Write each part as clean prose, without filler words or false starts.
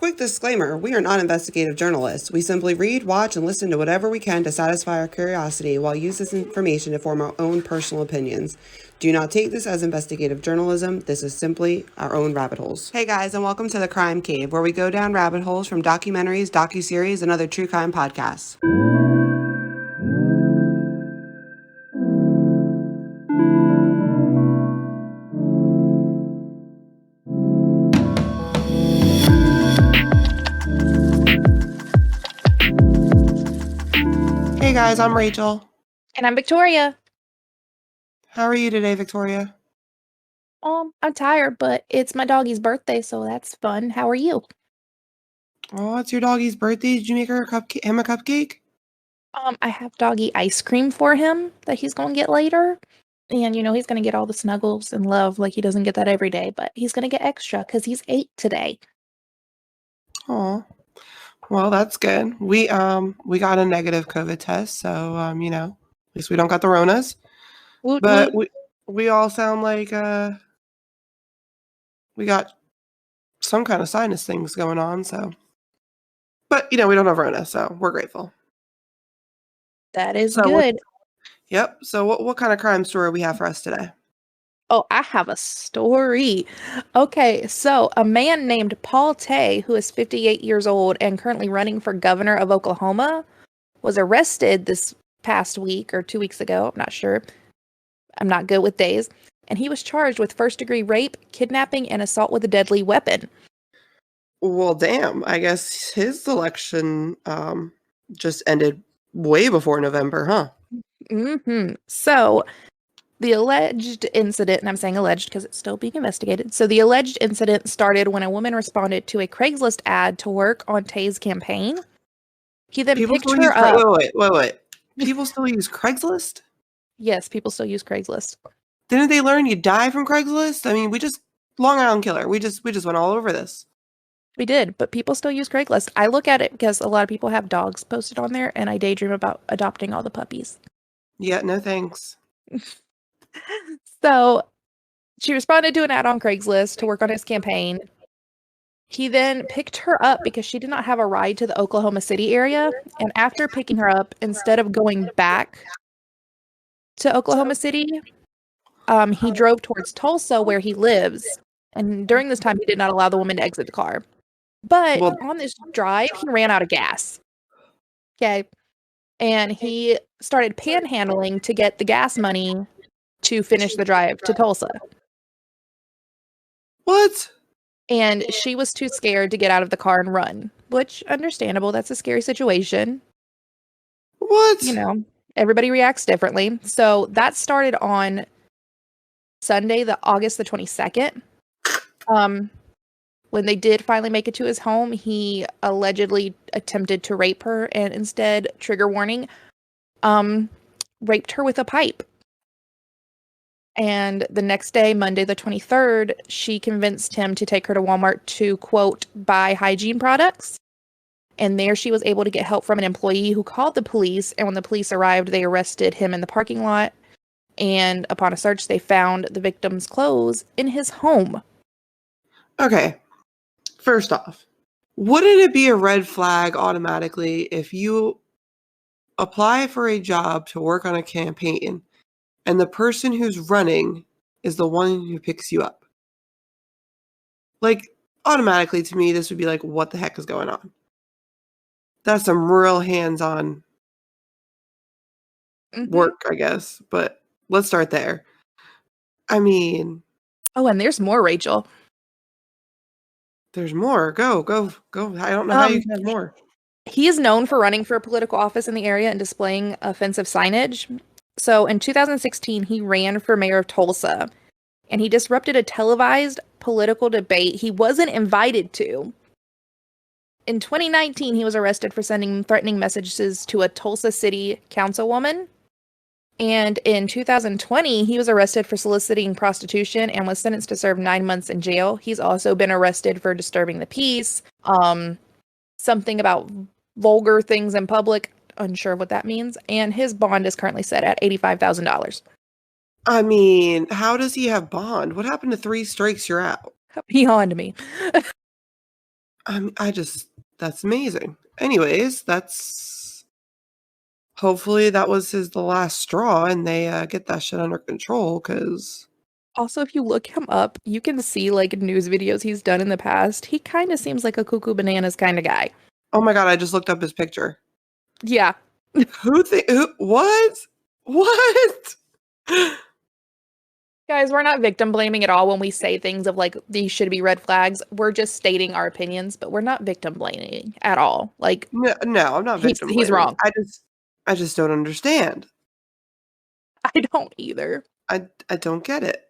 Quick disclaimer, we are not investigative journalists. We simply read, watch, and listen to whatever we can to satisfy our curiosity while use this information to form our own personal opinions. Do not take this as investigative journalism. This is simply our own rabbit holes. Hey guys, and welcome to the Crime Cave, where we go down rabbit holes from documentaries, docuseries, and other true crime podcasts. Hey guys, I'm Rachel. And I'm Victoria. How are you today, Victoria? I'm tired, but it's my doggy's birthday, so that's fun. How are you? Oh, it's your doggy's birthday. Did you make him a cupcake? I have doggy ice cream for him that he's gonna get later. And he's gonna get all the snuggles and love like he doesn't get that every day, but he's gonna get extra because he's 8 today. Oh. Well, that's good. We got a negative COVID test, so at least we don't got the Ronas. Woot, But woot. we all sound like we got some kind of sinus things going on, so. But we don't have Rona, so we're grateful. That is good. Yep. So what kind of crime story we have for us today? Oh, I have a story. Okay, so a man named Paul Tay, who is 58 years old and currently running for governor of Oklahoma, was arrested this past week or 2 weeks ago. I'm not sure. I'm not good with days. And he was charged with first-degree rape, kidnapping, and assault with a deadly weapon. Well, damn. I guess his election just ended way before November, huh? Mm-hmm. So the alleged incident, and I'm saying alleged because it's still being investigated. So the alleged incident started when a woman responded to a Craigslist ad to work on Tay's campaign. He then picked her up. Wait. People still use Craigslist? Yes, people still use Craigslist. Didn't they learn you die from Craigslist? I mean, Long Island Killer. We just went all over this. We did, but people still use Craigslist. I look at it because a lot of people have dogs posted on there, and I daydream about adopting all the puppies. Yeah, no thanks. So she responded to an ad on Craigslist to work on his campaign. He then picked her up because she did not have a ride to the Oklahoma City area. And after picking her up, instead of going back to Oklahoma City, he drove towards Tulsa where he lives. And during this time, he did not allow the woman to exit the car. But on this drive, he ran out of gas. Okay. And he started panhandling to get the gas money to finish the drive to Tulsa. What? And she was too scared to get out of the car and run, which, understandable. That's a scary situation. What? Everybody reacts differently. So that started on Sunday, August the 22nd. When they did finally make it to his home, he allegedly attempted to rape her and instead, trigger warning, raped her with a pipe. And the next day, Monday the 23rd, she convinced him to take her to Walmart to, quote, buy hygiene products. And there she was able to get help from an employee who called the police. And when the police arrived, they arrested him in the parking lot. And upon a search, they found the victim's clothes in his home. Okay. First off, wouldn't it be a red flag automatically if you apply for a job to work on a campaign and the person who's running is the one who picks you up? Like, automatically to me, this would be like, what the heck is going on? That's some real hands-on work, I guess. But let's start there. I mean... Oh, and there's more, Rachel. There's more. Go. I don't know how you can have more. He is known for running for a political office in the area and displaying offensive signage. So in 2016, he ran for mayor of Tulsa, and he disrupted a televised political debate he wasn't invited to. In 2019, he was arrested for sending threatening messages to a Tulsa City councilwoman. And in 2020, he was arrested for soliciting prostitution and was sentenced to serve 9 months in jail. He's also been arrested for disturbing the peace, something about vulgar things in public, unsure what that means. And his bond is currently set at $85,000. I mean, how does he have bond? What happened to 3 strikes, you're out? Beyond me. That's amazing. Anyways, hopefully that was the last straw and they get that shit under control, because Also, if you look him up, you can see like news videos he's done in the past. He kind of seems like a cuckoo bananas kind of guy. oh my God, I just looked up his picture. Yeah. What? Guys, we're not victim blaming at all when we say things of like these should be red flags. We're just stating our opinions, but we're not victim blaming at all. Like No, I'm not victim he's blaming. wrong. I just don't understand. I don't either. I don't get it.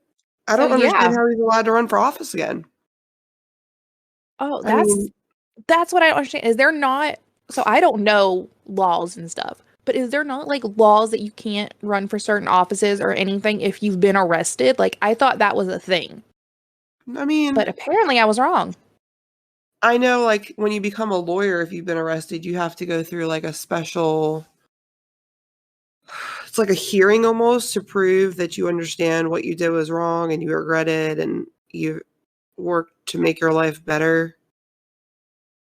I don't understand how he's allowed to run for office again. Oh, that's what I don't understand. Is there not, so I don't know laws and stuff, but is there not like laws that you can't run for certain offices or anything if you've been arrested? Like I thought that was a thing. I mean, but apparently I was wrong. I know, like, when you become a lawyer, if you've been arrested, you have to go through like a special, it's like a hearing almost, to prove that you understand what you did was wrong and you regret it and you work to make your life better,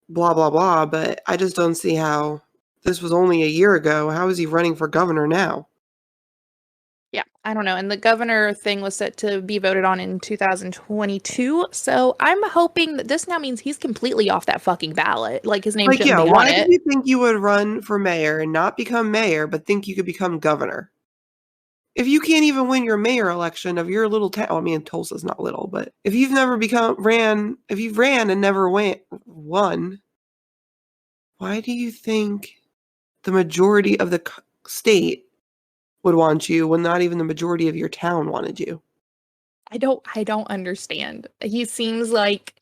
blah blah blah. But I just don't see how, this was only a year ago, how is he running for governor now? Yeah, I don't know. And the governor thing was set to be voted on in 2022. So I'm hoping that this now means he's completely off that fucking ballot. Like his name Like, shouldn't yeah, be why on did it. you think you would run for mayor and not become mayor, but think you could become governor? If you can't even win your mayor election of your little town, I mean, Tulsa's not little, but if you've never if you've ran and never won, why do you think the majority of the state would want you when not even the majority of your town wanted you? I don't understand. He seems like,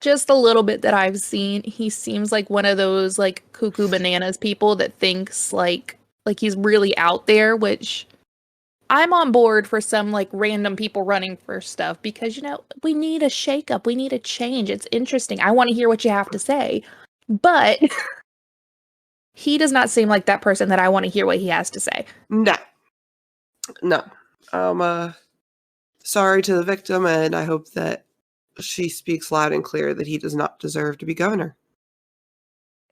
just a little bit that I've seen, he seems like one of those like cuckoo bananas people that thinks like he's really out there, which I'm on board for some like random people running for stuff because we need a shakeup, we need a change. It's interesting. I want to hear what you have to say. But he does not seem like that person that I want to hear what he has to say. No. Sorry to the victim, and I hope that she speaks loud and clear that he does not deserve to be governor.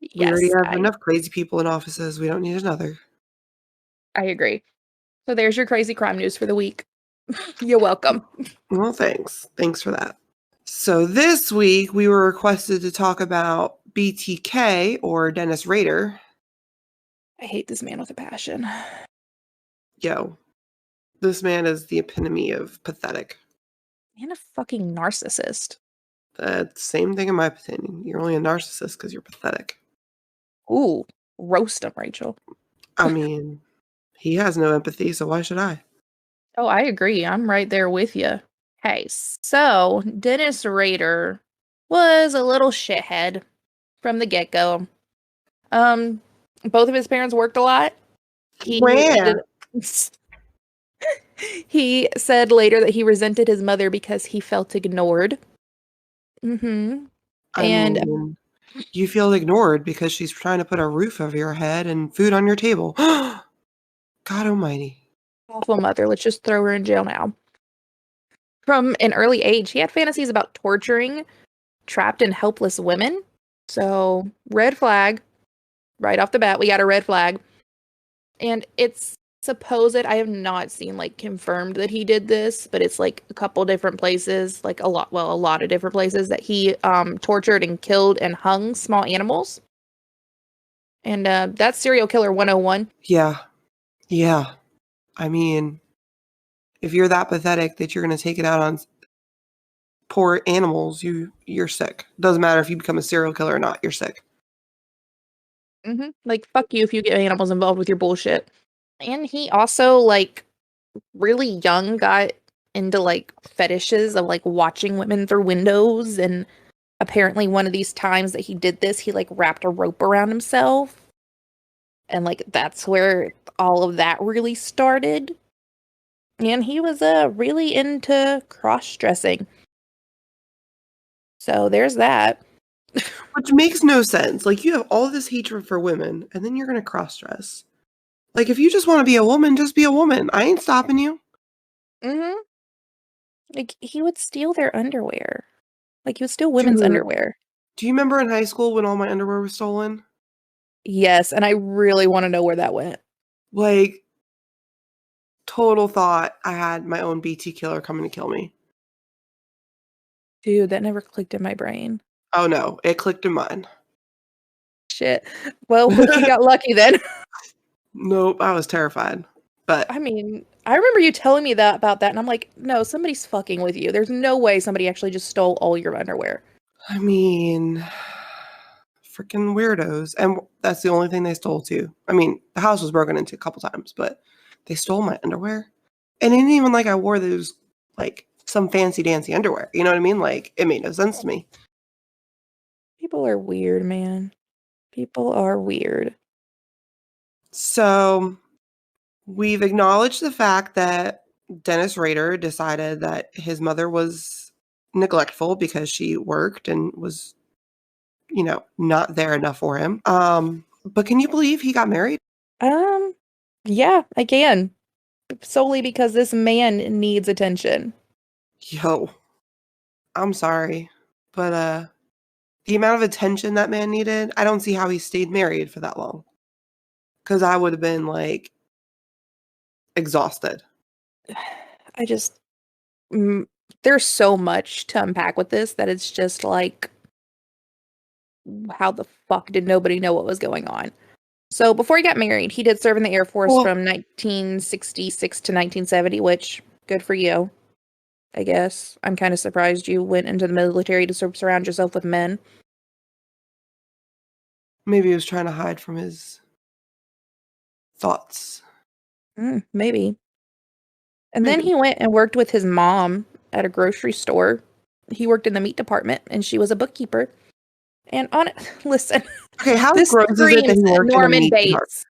Yes, we already have enough crazy people in offices. We don't need another. I agree. So there's your crazy crime news for the week. You're welcome. Well, thanks. Thanks for that. So this week we were requested to talk about BTK, or Dennis Rader. I hate this man with a passion. Yo, this man is the epitome of pathetic. And a fucking narcissist. Same thing in my opinion. You're only a narcissist because you're pathetic. Ooh, roast him, Rachel. I mean, he has no empathy, so why should I? Oh, I agree. I'm right there with you. Hey, so Dennis Rader was a little shithead from the get-go. Both of his parents worked a lot. He said later that he resented his mother because he felt ignored. I mean, you feel ignored because she's trying to put a roof over your head and food on your table. God almighty. Awful mother. Let's just throw her in jail now. From an early age, he had fantasies about torturing trapped and helpless women. So, red flag. Right off the bat, we got a red flag. And it's supposed, I have not seen like confirmed that he did this, but it's like a couple different places, like a lot of different places that he tortured and killed and hung small animals. And that's serial killer 101. Yeah. I mean, if you're that pathetic that you're going to take it out on poor animals, you're sick. Doesn't matter if you become a serial killer or not, you're sick. Like, fuck you if you get animals involved with your bullshit. And he also, like, really young got into, like, fetishes of, like, watching women through windows. And apparently one of these times that he did this, he, like, wrapped a rope around himself. And, like, that's where all of that really started. And he was really into cross-dressing. So there's that. Which makes no sense. Like, you have all this hatred for women, and then you're going to cross-dress. Like, if you just want to be a woman, just be a woman. I ain't stopping you. Like, he would steal their underwear. Like, he would steal women's underwear. Do you remember in high school when all my underwear was stolen? Yes, and I really want to know where that went. Like, total thought I had my own BT killer coming to kill me. Dude, that never clicked in my brain. Oh no, it clicked in mine. Shit. Well, you got lucky then. Nope, I was terrified. But I mean, I remember you telling me that about that, and I'm like, no, somebody's fucking with you. There's no way somebody actually just stole all your underwear. I mean, freaking weirdos. And that's the only thing they stole too. I mean, the house was broken into a couple times, but they stole my underwear. And it ain't even like I wore those, like, some fancy dancy underwear. You know what I mean? Like, it made no sense to me. People are weird, man. People are weird. So we've acknowledged the fact that Dennis Rader decided that his mother was neglectful because she worked and was, not there enough for him. But can you believe he got married? Yeah, I can. Solely because this man needs attention. Yo, I'm sorry, but the amount of attention that man needed, I don't see how he stayed married for that long. Because I would have been like exhausted. I just there's so much to unpack with this that it's just like, how the fuck did nobody know what was going on? So before he got married, he did serve in the Air Force from 1966 to 1970, which good for you, I guess. I'm kind of surprised you went into the military to surround yourself with men. Maybe he was trying to hide from his thoughts. Maybe. And then Maybe. he went and worked with his mom at a grocery store. He worked in the meat department, and she was a bookkeeper. And listen. Okay, how this gross is it that he screams worked in a Norman meat Bates.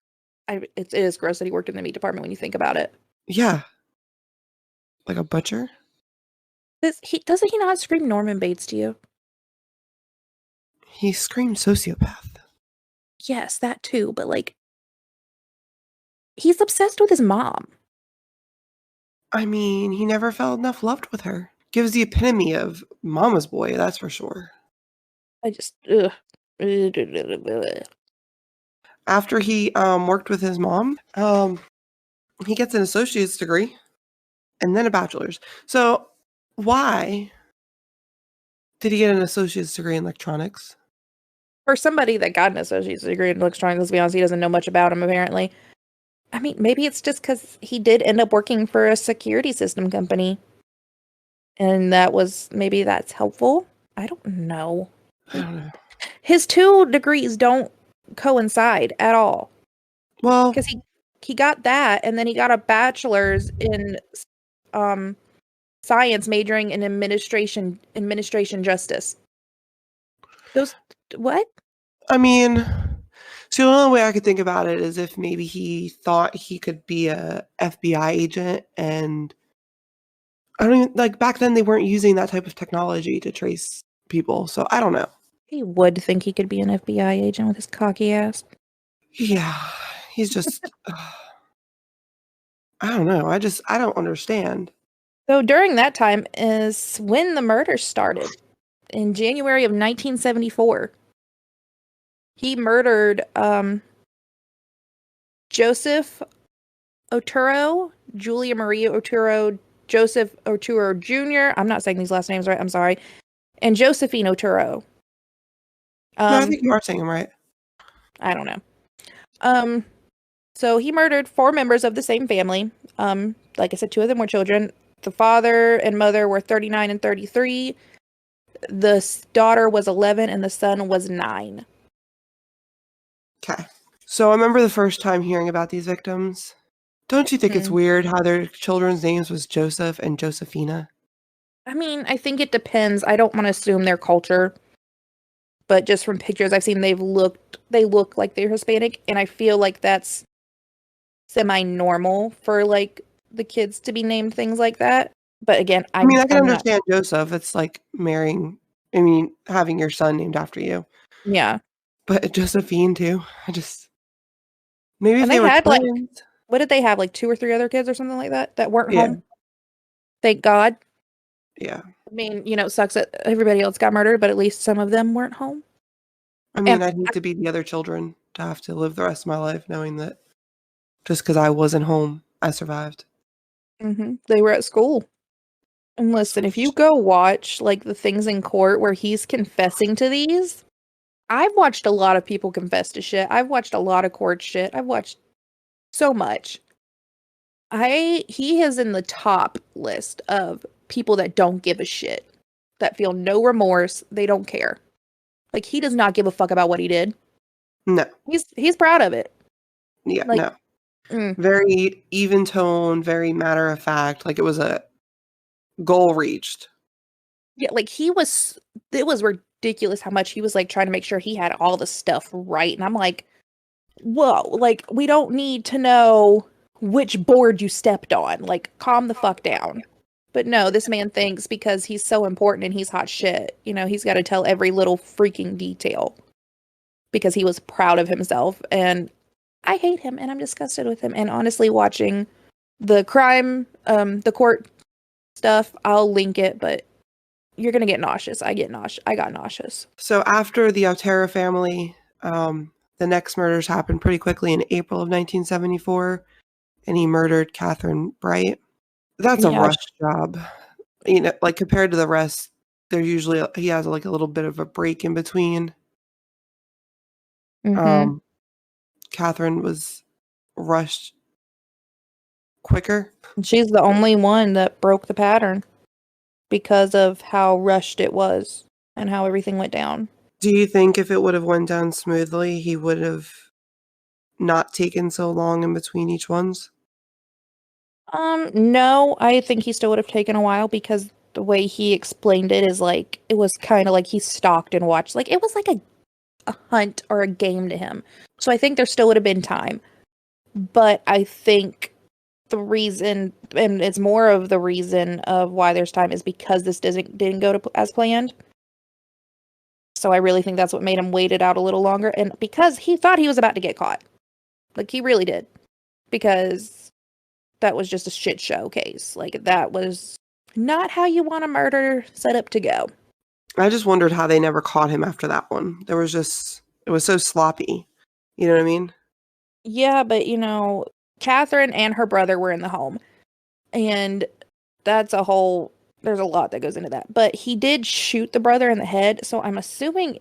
department? It is gross that he worked in the meat department when you think about it. Yeah. Like a butcher? Doesn't he not scream Norman Bates to you? He screamed sociopath. Yes, that too, but like, he's obsessed with his mom. I mean, he never felt enough loved with her. Gives the epitome of mama's boy, that's for sure. I just, ugh. After he worked with his mom, he gets an associate's degree and then a bachelor's. So why did he get an associate's degree in electronics? For somebody that got an associate's degree in electronics, let's be honest, he doesn't know much about him, apparently. I mean, maybe it's just because he did end up working for a security system company. And maybe that's helpful. I don't know. I don't know. His two degrees don't coincide at all. Well, Because he got that, and then he got a bachelor's in science, majoring in administration justice. What? I mean, so the only way I could think about it is if maybe he thought he could be a FBI agent, and I don't even, like, back then they weren't using that type of technology to trace people, so I don't know. He would think he could be an FBI agent with his cocky ass. Yeah, he's just, I don't know. I don't understand. So during that time is when the murder started. In January of 1974. He murdered Joseph Oturo, Julia Maria Oturo, Joseph Oturo Jr. I'm not saying these last names right, I'm sorry. And Josephine Oturo. No, I think you are saying them right. I don't know. So he murdered 4 members of the same family. Like I said, 2 of them were children. The father and mother were 39 and 33. The daughter was 11 and the son was 9. Okay. So I remember the first time hearing about these victims. Don't you think it's weird how their children's names was Joseph and Josephina? I mean, I think it depends. I don't want to assume their culture. But just from pictures I've seen, they look like they're Hispanic, and I feel like that's semi-normal for like the kids to be named things like that. But again, I mean, I can understand Joseph. It's like having your son named after you. Yeah. But Josephine too. Maybe if And they were had twins. what did they have? Like 2 or 3 other kids or something like that weren't home? Thank God. Yeah. I mean, it sucks that everybody else got murdered, but at least some of them weren't home. I mean, I'd hate to be the other children to have to live the rest of my life knowing that just because I wasn't home, I survived. They were at school. And listen, if you go watch like the things in court where he's confessing to these, I've watched a lot of people confess to shit. I've watched a lot of court shit. I've watched so much. He is in the top list of people that don't give a shit, that feel no remorse. They don't care. Like, he does not give a fuck about what he did. No. He's proud of it. Yeah, like, no. Very even tone, very matter of fact. Like, it was a goal reached. Yeah, like it was ridiculous how much he was like trying to make sure he had all the stuff right. And I'm like, whoa, like, we don't need to know which board you stepped on. Like, calm the fuck down. But no, this man thinks because he's so important and he's hot shit, he's got to tell every little freaking detail because he was proud of himself. And I hate him and I'm disgusted with him. And honestly, watching the the court stuff, I'll link it, but you're going to get nauseous. I got nauseous. So after the Altera family, the next murders happened pretty quickly in April of 1974, and he murdered Catherine Bright. That's a rush job. Like, compared to the rest, he has like a little bit of a break in between. Catherine was rushed quicker. She's the only one that broke the pattern because of how rushed it was and how everything went down. Do you think if it would have went down smoothly, he would have not taken so long in between each ones? No, I think he still would have taken a while because the way he explained it is like, it was kind of like he stalked and watched. Like, it was like a hunt or a game to him. So I think there still would have been time. But I think the reason, and it's more of the reason of why there's time, is because this didn't go as planned. So I really think that's what made him wait it out a little longer. And because he thought he was about to get caught. Like, he really did. Because that was just a shit show case. Like, that was not how you want a murder set up to go. I just wondered how they never caught him after that one. It was so sloppy. You know what I mean? Yeah, but Catherine and her brother were in the home. And there's a lot that goes into that. But he did shoot the brother in the head, so I'm assuming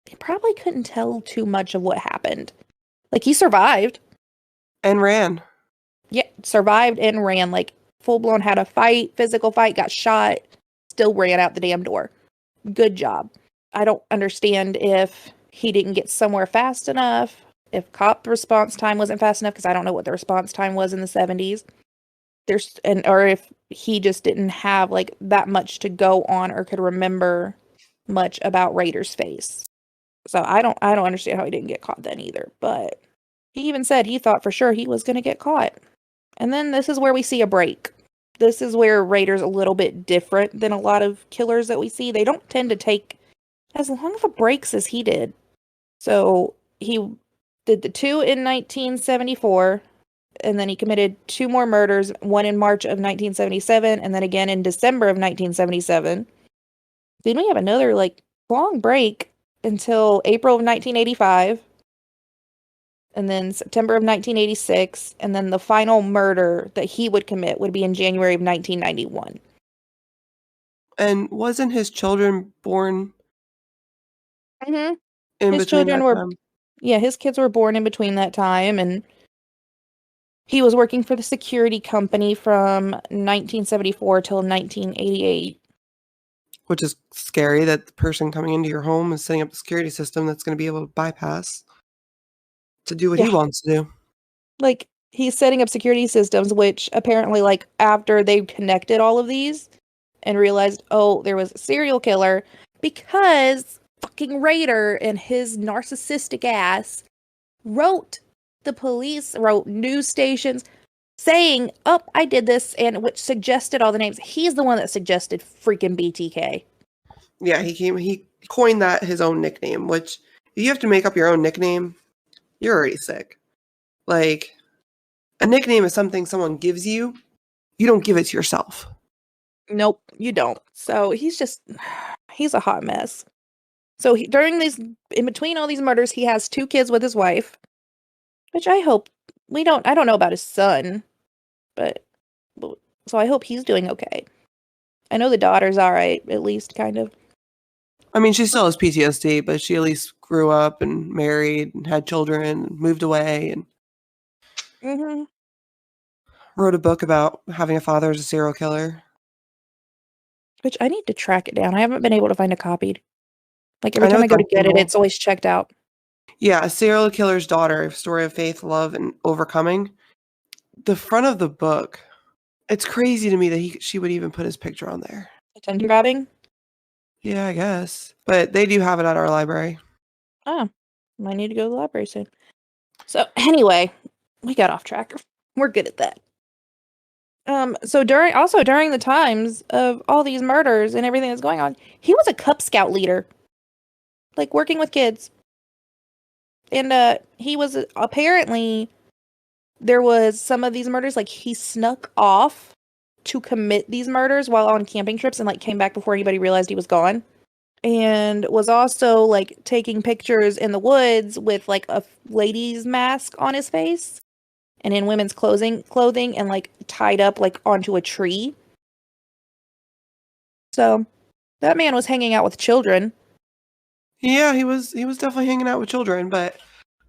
he probably couldn't tell too much of what happened. Like, he survived. And ran. Yeah, survived and ran. Like, full-blown had a physical fight, got shot, still ran out the damn door. Good job. I don't understand if he didn't get somewhere fast enough, if cop response time wasn't fast enough, because I don't know what the response time was in the 70s. Or if he just didn't have like that much to go on or could remember much about Rader's face. So I don't understand how he didn't get caught then either. But he even said he thought for sure he was going to get caught. And then this is where we see a break. This is where Rader's a little bit different than a lot of killers that we see. They don't tend to take as long of a breaks as he did. So he did the 2 in 1974, and then he committed 2 more murders, one in March of 1977, and then again in December of 1977. Then we have another like long break until April of 1985. And then September of 1986, and then the final murder that he would commit would be in January of 1991. And wasn't his children born in his between children that were, time? Yeah, his kids were born in between that time, and he was working for the security company from 1974 till 1988. Which is scary that the person coming into your home is setting up the security system that's going to be able to bypass to do what he wants to do. Like, he's setting up security systems, which apparently, like, after they connected all of these and realized, oh, there was a serial killer, because fucking Rader and his narcissistic ass wrote news stations saying, oh, I did this, and which suggested all the names. He's the one that suggested freaking BTK. Yeah, he coined that his own nickname, which if you have to make up your own nickname, you're already sick. Like, a nickname is something someone gives you. You don't give it to yourself. Nope, you don't. So he's a hot mess. So in between all these murders, he has 2 kids with his wife, which I don't know about his son, but so I hope he's doing okay. I know the daughter's all right, at least, kind of. I mean, she still has PTSD, but she at least grew up and married and had children and moved away and Mm-hmm. wrote a book about having a father as a serial killer. Which I need to track it down. I haven't been able to find a copy. Like every I know time I it's go to on get it, Kindle. it's always checked out. Yeah, A Serial Killer's Daughter, A Story of Faith, Love, and Overcoming. The front of the book, it's crazy to me that she would even put his picture on there. Attention grabbing? Yeah, I guess. But they do have it at our library. Oh, might need to go to the library soon. So anyway, we got off track. We're good at that. So during the times of all these murders and everything that's going on, he was a Cub Scout leader, like working with kids. And he was apparently there was some of these murders, like he snuck off to commit these murders while on camping trips and like came back before anybody realized he was gone. And was also like taking pictures in the woods with like a lady's mask on his face and in women's clothing and like tied up like onto a tree. So that man was hanging out with children. Yeah, he was definitely hanging out with children, but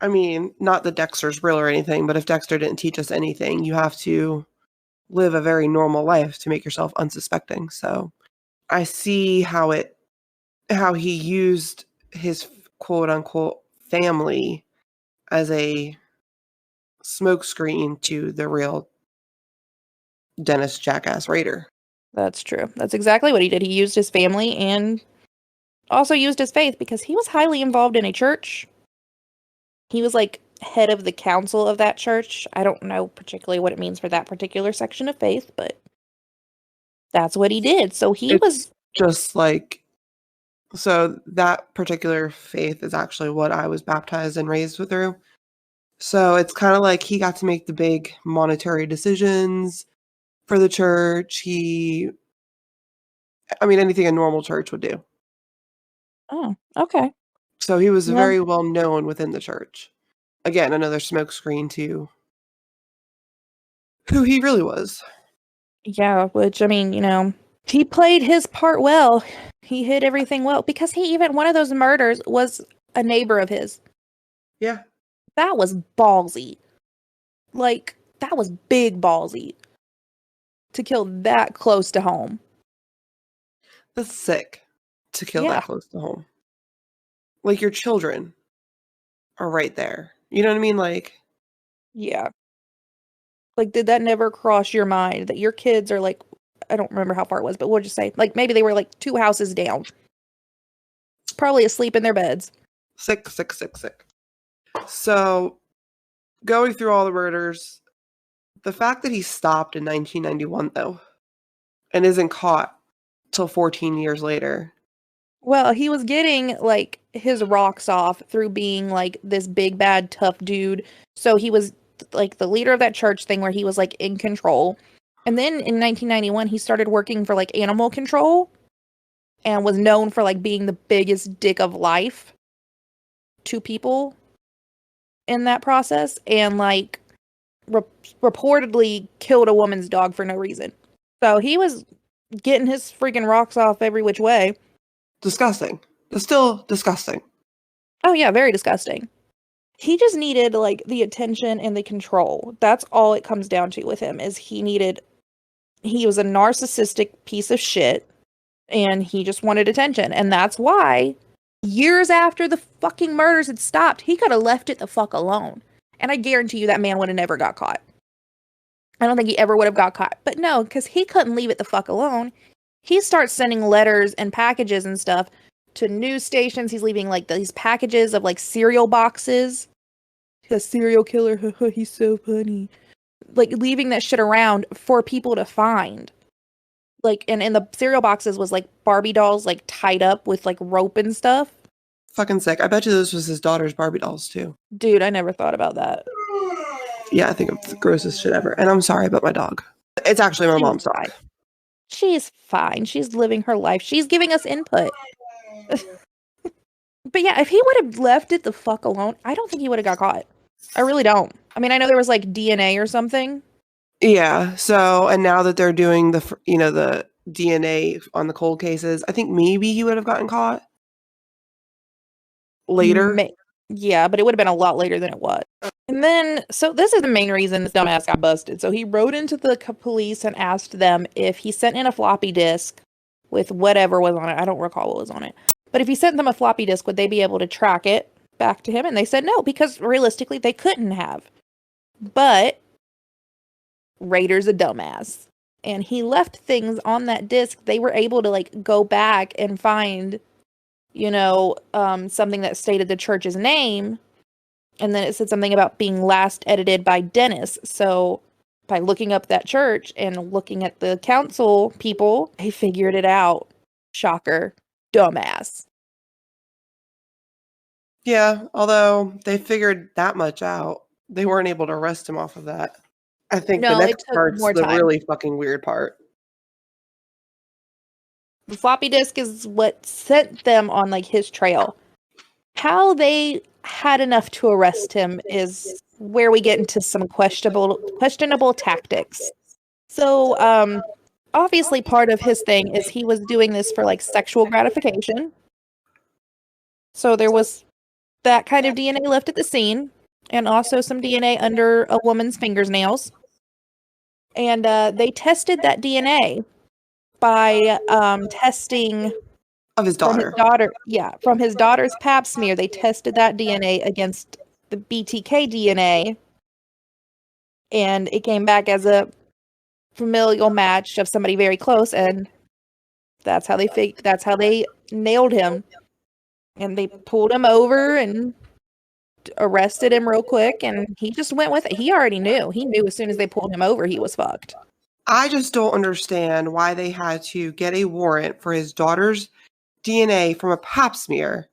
I mean, not that Dexter's real or anything, but if Dexter didn't teach us anything, you have to live a very normal life to make yourself unsuspecting. So I see how he used his quote unquote family as a smokescreen to the real Dennis Jackass Rader. That's true. That's exactly what he did. He used his family and also used his faith because he was highly involved in a church. He was like head of the council of that church. I don't know particularly what it means for that particular section of faith, but that's what he did. So It's just like, so that particular faith is actually what I was baptized and raised through. So it's kind of like he got to make the big monetary decisions for the church. Anything a normal church would do. Oh, okay. So he was Well, very well known within the church. Again, another smokescreen to who he really was. yeah, which I mean, he played his part well. He hid everything well because one of those murders was a neighbor of his. Yeah. That was ballsy. Like, that was big ballsy to kill that close to home. That's sick to kill Yeah. that close to home. Like, your children are right there. You know what I mean? Like, Yeah. Like, did that never cross your mind that your kids are like, I don't remember how far it was, but we'll just say, like, maybe they were like 2 houses down. Probably asleep in their beds. sick. So, going through all the murders, the fact that he stopped in 1991, though, and isn't caught till 14 years later. Well, he was getting like his rocks off through being like this big bad tough dude. So he was like the leader of that church thing where he was like in control. And then in 1991 he started working for like animal control and was known for like being the biggest dick of life to people in that process and like reportedly killed a woman's dog for no reason. So he was getting his freaking rocks off every which way. Disgusting. It's still disgusting. Oh yeah, very disgusting. He just needed like the attention and the control. That's all it comes down to with him is he was a narcissistic piece of shit and he just wanted attention. And that's why years after the fucking murders had stopped, he could have left it the fuck alone. And I guarantee you that man would have never got caught. I don't think he ever would have got caught. But no, because he couldn't leave it the fuck alone. He starts sending letters and packages and stuff to news stations. He's leaving like these packages of like cereal boxes. A serial killer, he's so funny. Like leaving that shit around for people to find. Like, and in the cereal boxes was like Barbie dolls like tied up with like rope and stuff. Fucking sick. I bet you this was his daughter's Barbie dolls too. Dude, I never thought about that. Yeah, I think it's the grossest shit ever. And I'm sorry about my dog. It's actually my mom's dog. She's fine. She's living her life. She's giving us input. But yeah, if he would have left it the fuck alone, I don't think he would have got caught. I really don't. I mean, I know there was like DNA or something. Yeah. So, and now that they're doing the DNA on the cold cases, I think maybe he would have gotten caught later. Yeah, but it would have been a lot later than it was. And then, so this is the main reason this dumbass got busted. So he wrote into the police and asked them if he sent in a floppy disk with whatever was on it. I don't recall what was on it. But if he sent them a floppy disk, would they be able to track it back to him? And they said no, because realistically, they couldn't have. But Rader's a dumbass. And he left things on that disk. They were able to like go back and find, something that stated the church's name. And then it said something about being last edited by Dennis. So by looking up that church and looking at the council people, they figured it out. Shocker. Dumbass. Yeah, although they figured that much out, they weren't able to arrest him off of that. I think the next part's the really fucking weird part. The floppy disk is what sent them on like his trail. How they had enough to arrest him is where we get into some questionable tactics. So, obviously part of his thing is he was doing this for like sexual gratification. So there was that kind of DNA left at the scene, and also some DNA under a woman's fingernails. And they tested that DNA by testing of his daughter. From his daughter's pap smear. They tested that DNA against the BTK DNA, and it came back as a familial match of somebody very close, and that's how they nailed him. And they pulled him over and arrested him real quick, and he just went with it. He already knew. He knew as soon as they pulled him over, he was fucked. I just don't understand why they had to get a warrant for his daughter's DNA from a pap smear.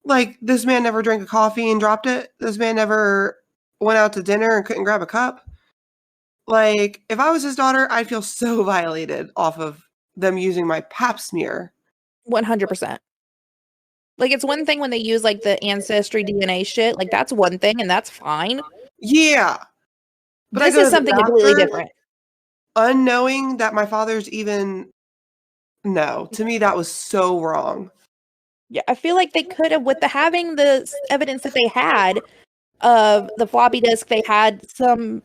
Like, this man never drank a coffee and dropped it. This man never went out to dinner and couldn't grab a cup. Like, if I was his daughter, I'd feel so violated off of them using my pap smear. 100%. Like, it's one thing when they use, like, the ancestry DNA shit. Like, that's one thing, and that's fine. Yeah. But this is something completely different. Unknowing that my father's even... No. To me, that was so wrong. Yeah, I feel like they could have, with having the evidence that they had of the floppy disk, they had some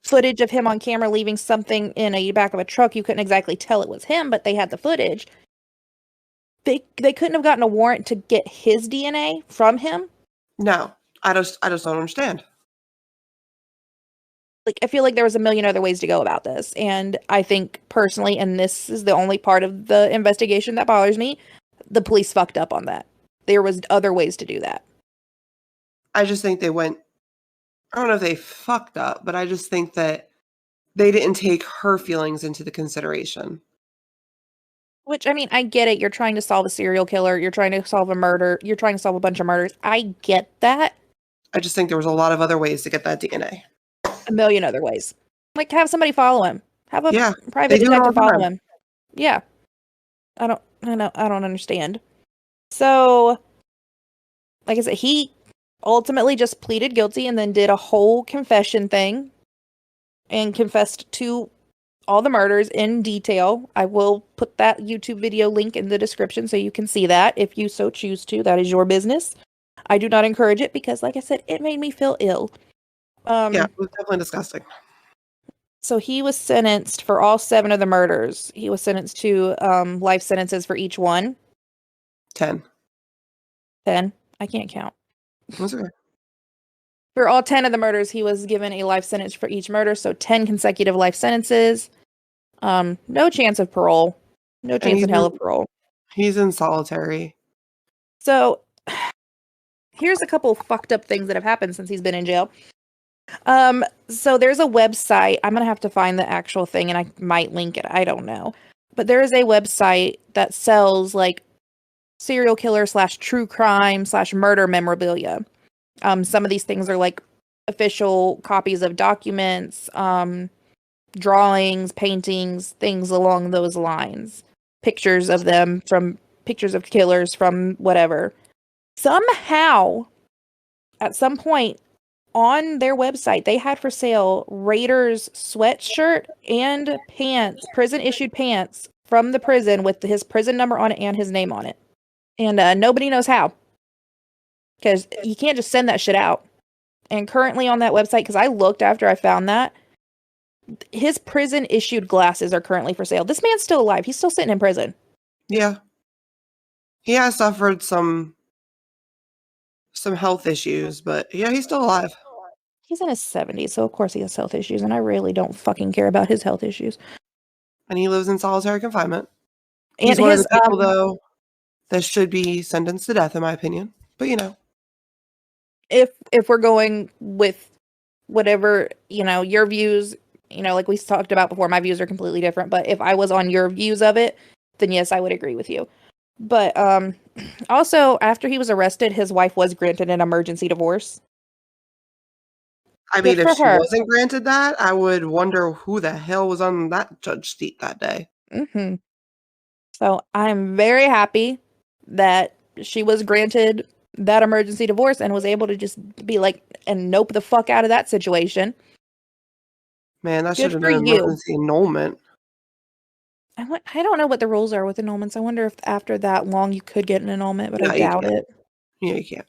footage of him on camera leaving something in a back of a truck. You couldn't exactly tell it was him, but they had the footage. They couldn't have gotten a warrant to get his DNA from him. No, I just don't understand. Like, I feel like there was a million other ways to go about this, and I think personally, and this is the only part of the investigation that bothers me, the police fucked up on that. There was other ways to do that. I just think they went. I don't know if they fucked up, but I just think that they didn't take her feelings into the consideration. Which, I mean, I get it. You're trying to solve a serial killer. You're trying to solve a murder. You're trying to solve a bunch of murders. I get that. I just think there was a lot of other ways to get that DNA. A million other ways. Like, have somebody follow him. Have a private detective follow him. Yeah. I don't understand. So, like I said, he ultimately just pleaded guilty and then did a whole confession thing and confessed to all the murders in detail. I will put that YouTube video link in the description so you can see that if you so choose to. That is your business. I do not encourage it because, like I said, it made me feel ill. Yeah, it was definitely disgusting. So he was sentenced for all 7 of the murders. He was sentenced to life sentences for each one. 10. 10? I can't count. That's okay. For all 10 of the murders, he was given a life sentence for each murder, so 10 consecutive life sentences. No chance of parole. No chance in hell of parole. He's in solitary. So, here's a couple fucked up things that have happened since he's been in jail. So there's a website. I'm gonna have to find the actual thing, and I might link it. I don't know. But there is a website that sells, like, serial killer / true crime / murder memorabilia. Some of these things are like official copies of documents, drawings, paintings, things along those lines. Pictures of them from pictures of killers from whatever. Somehow, at some point on their website, they had for sale Rader's sweatshirt and pants, prison issued pants from the prison with his prison number on it and his name on it. And nobody knows how. Because you can't just send that shit out. And currently on that website, because I looked after I found that, his prison issued glasses are currently for sale. This man's still alive. He's still sitting in prison. Yeah. He has suffered some health issues, but yeah, he's still alive. He's in his 70s, so of course he has health issues, and I really don't fucking care about his health issues. And he lives in solitary confinement. And he's one of the people, though, that should be sentenced to death, in my opinion. But, you know. If we're going with whatever, you know, your views, you know, like we talked about before, my views are completely different. But if I was on your views of it, then yes, I would agree with you. But also, after he was arrested, his wife was granted an emergency divorce. I mean, if she wasn't granted that, I would wonder who the hell was on that judge seat that day. Mm-hmm. So I'm very happy that she was granted that emergency divorce and was able to just be like, and nope the fuck out of that situation. Man, that should have been an emergency annulment. I don't know what the rules are with annulments. I wonder if after that long you could get an annulment, but I doubt it. Yeah, you can't.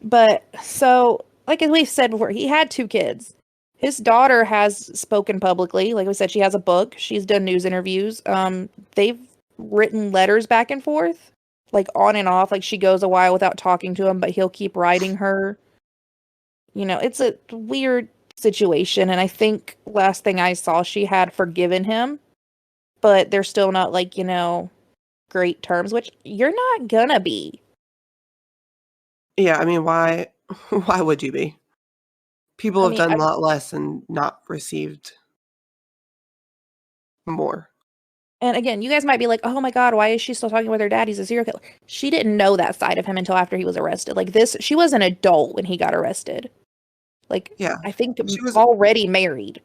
But so, like as we've said before, he had 2 kids. His daughter has spoken publicly. Like we said, she has a book. She's done news interviews. They've written letters back and forth, like on and off. Like she goes a while without talking to him, but he'll keep writing her. You know, it's a weird situation. And I think last thing I saw, she had forgiven him, but they're still not like, you know, great terms, which you're not gonna be. Yeah, I mean, why would you be? People have done a lot less and not received more. And again, you guys might be like, oh my God, why is she still talking with her dad? He's a serial killer. She didn't know that side of him until after he was arrested. Like she was an adult when he got arrested. Like, yeah, I think she was already married.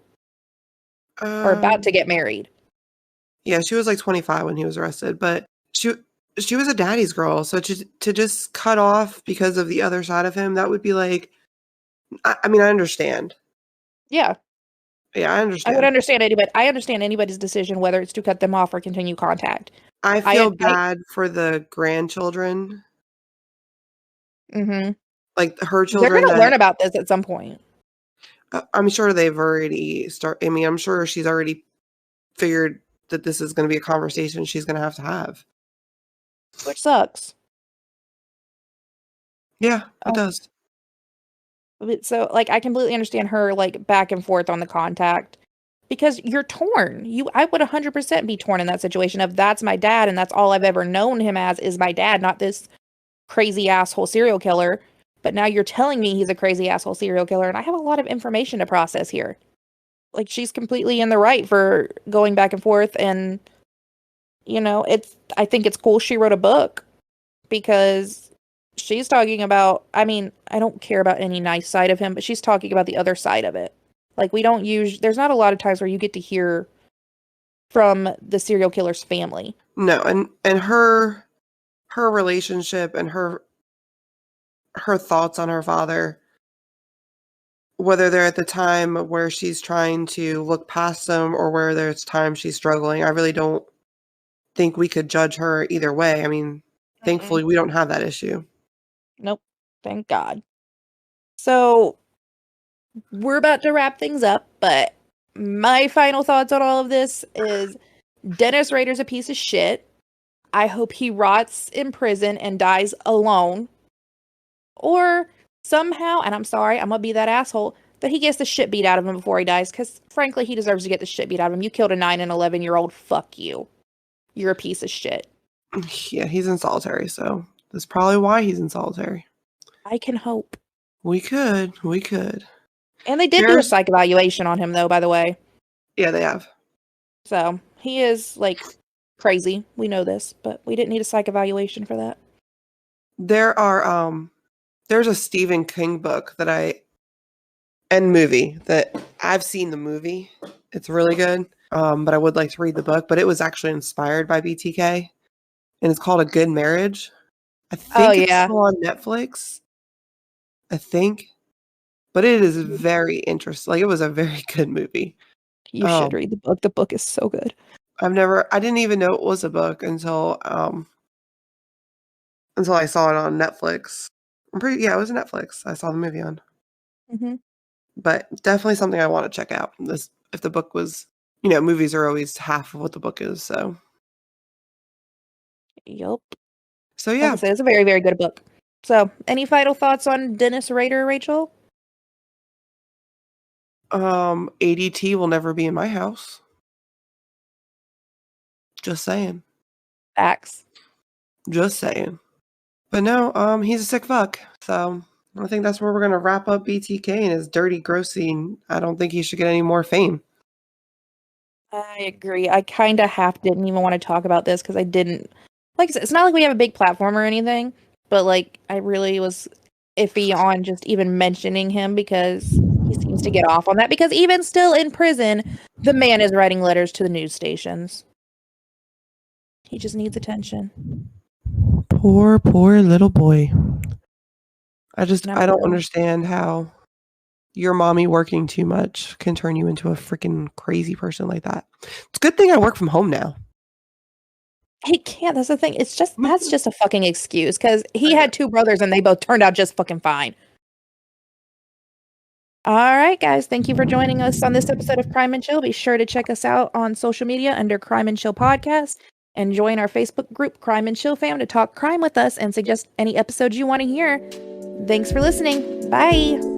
Or about to get married. Yeah, she was like 25 when he was arrested, but she was a daddy's girl. So to just cut off because of the other side of him, that would be like, I mean, I understand. Yeah. Yeah, I understand. I understand anybody's decision, whether it's to cut them off or continue contact. I feel bad for the grandchildren. Mm-hmm. Like her children. They're going to learn about this at some point. I'm sure they've already I mean, I'm sure she's already figured that this is going to be a conversation she's going to have. Which sucks. Yeah, it does. So, like, I completely understand her, like, back and forth on the contact. Because you're torn. I would 100% be torn in that situation of that's my dad and that's all I've ever known him as is my dad, not this crazy asshole serial killer. But now you're telling me he's a crazy asshole serial killer and I have a lot of information to process here. Like, she's completely in the right for going back and forth and, you know, I think it's cool she wrote a book because she's talking about, I mean, I don't care about any nice side of him, but she's talking about the other side of it. Like, there's not a lot of times where you get to hear from the serial killer's family. No, and her relationship and her thoughts on her father, whether they're at the time where she's trying to look past them or where there's time she's struggling, I really don't think we could judge her either way. I mean, thankfully we don't have that issue. Nope. Thank God. So we're about to wrap things up, but my final thoughts on all of this is Dennis Rader's a piece of shit. I hope he rots in prison and dies alone. Or somehow, and I'm sorry, I'm gonna be that asshole, but he gets the shit beat out of him before he dies, because frankly, he deserves to get the shit beat out of him. You killed a 9 and 11-year-old, fuck you. You're a piece of shit. Yeah, he's in solitary, so that's probably why he's in solitary. I can hope. We could. And they did do a psych evaluation on him, though, by the way. Yeah, they have. So, he is, like, crazy. We know this, but we didn't need a psych evaluation for that. There's a Stephen King book and movie that I've seen the movie. It's really good. But I would like to read the book. But it was actually inspired by BTK, and it's called A Good Marriage. I think it's yeah. still on Netflix. I think, but it is very interesting. Like, it was a very good movie. You should read the book. The book is so good. I didn't even know it was a book until I saw it on Netflix. It was Netflix. I saw the movie on. Mm-hmm. But definitely something I want to check out. If the book was, movies are always half of what the book is. So. Yup. So Like yeah, I said, it's a very, very good book. So, any final thoughts on Dennis Rader, Rachel? ADT will never be in my house. Just saying. Facts. Just saying. But no, he's a sick fuck. So I think that's where we're gonna wrap up BTK and his dirty, gross scene. I don't think he should get any more fame. I agree. I kind of didn't even want to talk about this because I didn't. Like I said, it's not like we have a big platform or anything, but like I really was iffy on just even mentioning him because he seems to get off on that. Because even still in prison, the man is writing letters to the news stations. He just needs attention. Poor little boy. I Not don't really. understand how your mommy working too much can turn you into a freaking crazy person like that. It's a good thing I work from home now. He can't. That's the thing. That's just a fucking excuse because he had 2 brothers and they both turned out just fucking fine. All right, guys. Thank you for joining us on this episode of Crime and Chill. Be sure to check us out on social media under Crime and Chill Podcast and join our Facebook group, Crime and Chill Fam, to talk crime with us and suggest any episodes you want to hear. Thanks for listening. Bye.